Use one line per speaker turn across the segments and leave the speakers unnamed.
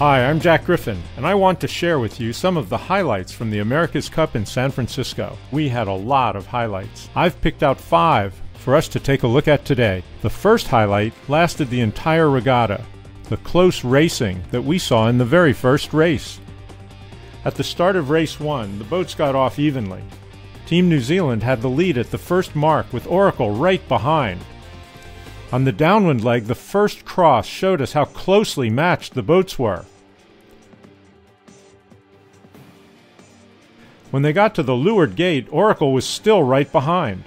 Hi, I'm Jack Griffin, and I want to share with you some of the highlights from the America's Cup in San Francisco. We had a lot of highlights. I've picked out 5 for us to take a look at today. The first highlight lasted the entire regatta, the close racing that we saw in the very first race. At the start of race 1, the boats got off evenly. Team New Zealand had the lead at the first mark with Oracle right behind. On the downwind leg, the first cross showed us how closely matched the boats were. When they got to the leeward gate, Oracle was still right behind.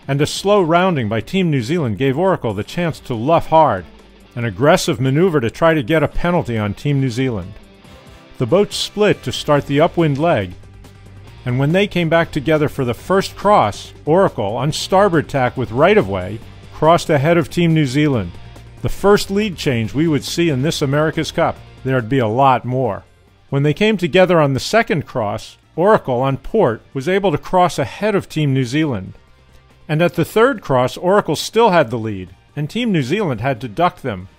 And a slow rounding by Team New Zealand gave Oracle the chance to luff hard, an aggressive maneuver to try to get a penalty on Team New Zealand. The boats split to start the upwind leg, and when they came back together for the first cross, Oracle, on starboard tack with right-of-way, crossed ahead of Team New Zealand. The first lead change we would see in this America's Cup. There'd be a lot more. When they came together on the second cross, Oracle, on port, was able to cross ahead of Team New Zealand. And at the third cross, Oracle still had the lead, and Team New Zealand had to duck them.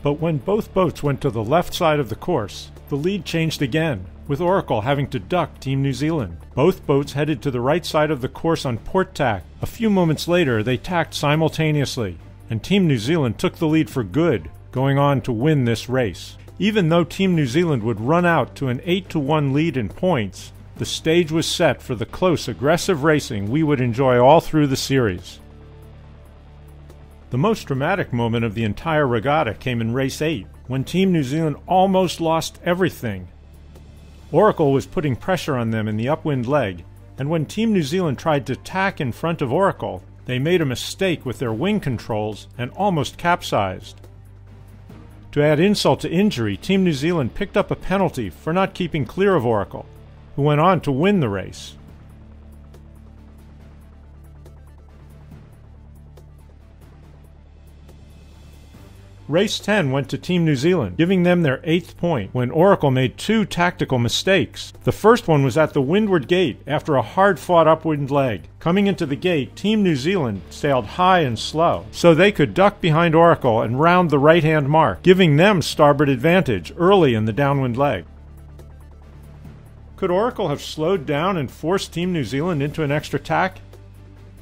But when both boats went to the left side of the course, the lead changed again, with Oracle having to duck Team New Zealand. Both boats headed to the right side of the course on port tack. A few moments later, they tacked simultaneously, and Team New Zealand took the lead for good, going on to win this race. Even though Team New Zealand would run out to an 8-1 lead in points, the stage was set for the close, aggressive racing we would enjoy all through the series. The most dramatic moment of the entire regatta came in race 8, when Team New Zealand almost lost everything. Oracle was putting pressure on them in the upwind leg, and when Team New Zealand tried to tack in front of Oracle, they made a mistake with their wing controls and almost capsized. To add insult to injury, Team New Zealand picked up a penalty for not keeping clear of Oracle, who went on to win the race. Race 10 went to Team New Zealand, giving them their 8th point when Oracle made 2 tactical mistakes. The first one was at the windward gate after a hard-fought upwind leg. Coming into the gate, Team New Zealand sailed high and slow, so they could duck behind Oracle and round the right-hand mark, giving them starboard advantage early in the downwind leg. Could Oracle have slowed down and forced Team New Zealand into an extra tack?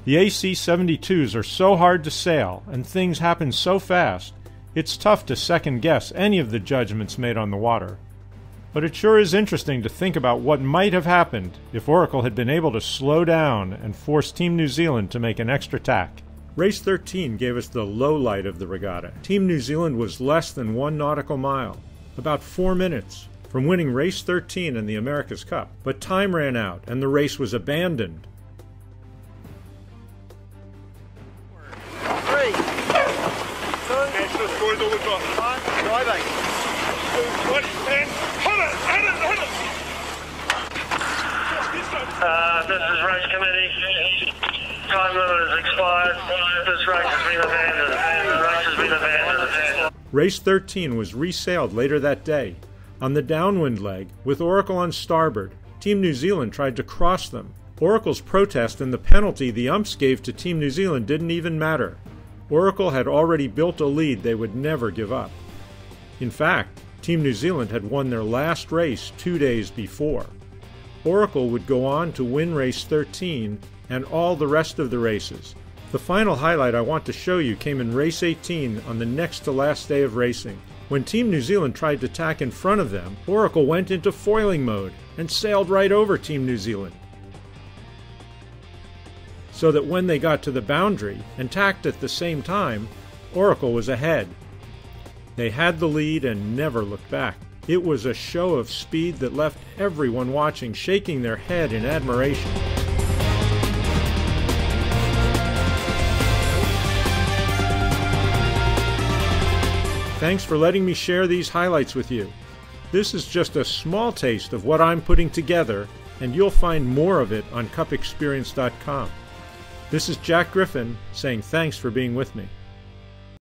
The AC-72s are so hard to sail, and things happen so fast, it's tough to second-guess any of the judgments made on the water. But it sure is interesting to think about what might have happened if Oracle had been able to slow down and force Team New Zealand to make an extra tack. Race 13 gave us the low light of the regatta. Team New Zealand was less than 1 nautical mile, about 4 minutes, from winning race 13 in the America's Cup. But time ran out and the race was abandoned.
This is race committee. Time limit has expired. This race has been abandoned. The race has been abandoned.
Race 13 was resailed later that day. On the downwind leg, with Oracle on starboard, Team New Zealand tried to cross them. Oracle's protest and the penalty the umps gave to Team New Zealand didn't even matter. Oracle had already built a lead they would never give up. In fact, Team New Zealand had won their last race 2 days before. Oracle would go on to win race 13 and all the rest of the races. The final highlight I want to show you came in race 18 on the next to last day of racing. When Team New Zealand tried to tack in front of them, Oracle went into foiling mode and sailed right over Team New Zealand, so that when they got to the boundary and tacked at the same time, Oracle was ahead. They had the lead and never looked back. It was a show of speed that left everyone watching shaking their head in admiration. Thanks for letting me share these highlights with you. This is just a small taste of what I'm putting together, and you'll find more of it on cupexperience.com. This is Jack Griffin saying thanks for being with me.